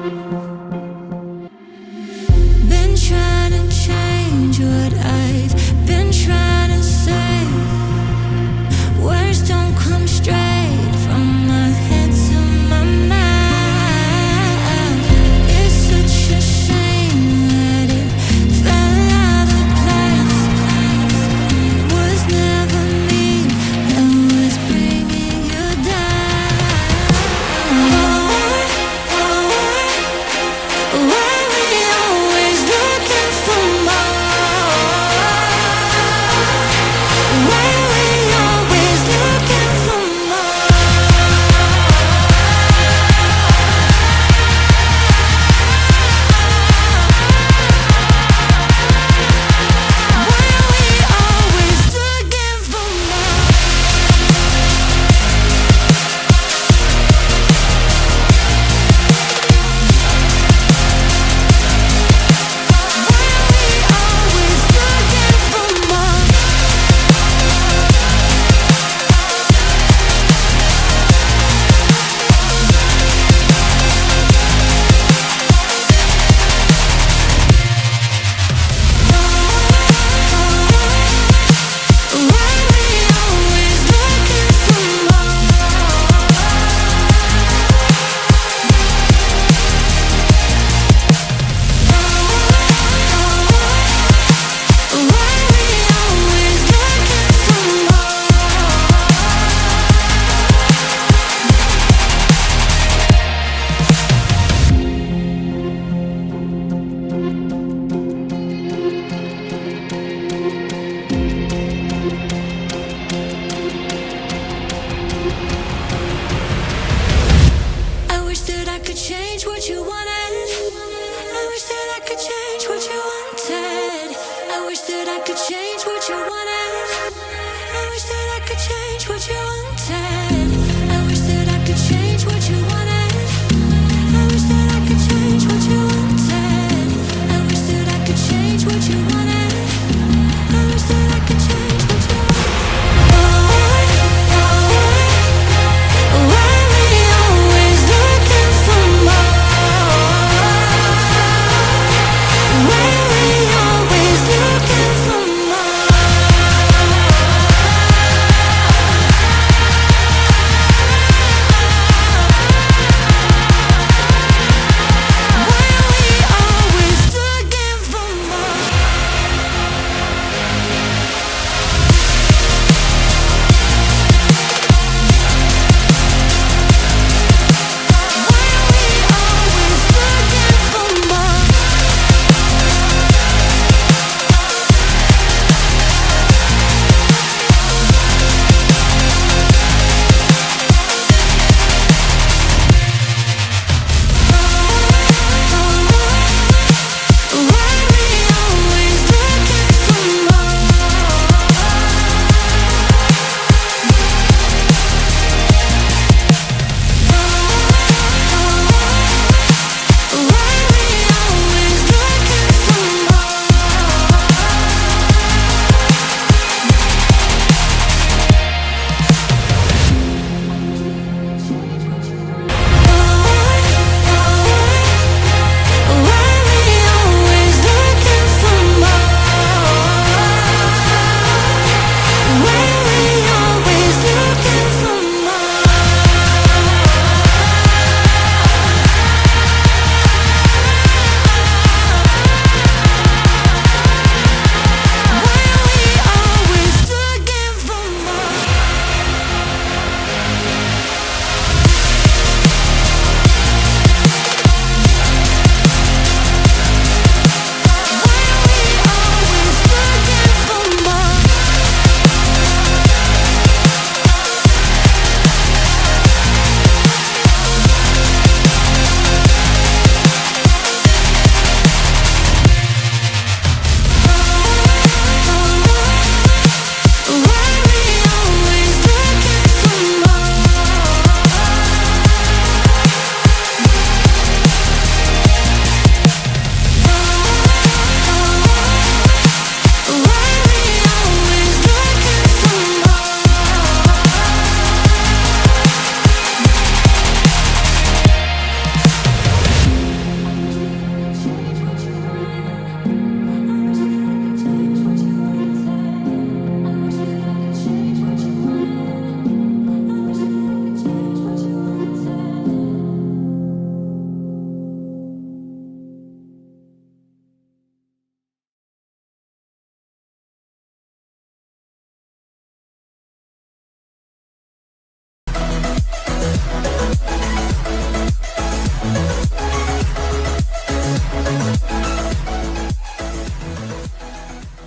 Been trying to change what I've been trying to say. Words don't come straight from my head to my mouth. It's such a shame that it fell out of place. Was never me that was bringing you down. Why we always looking for more? Why we always looking for more? Why we always looking for more? Always looking for more. Why we always looking for more? Why we always looking for I wish that I could change what you wanted. I wish that I could change what you wanted. I wish that I could change what you wanted. I wish that I could change what you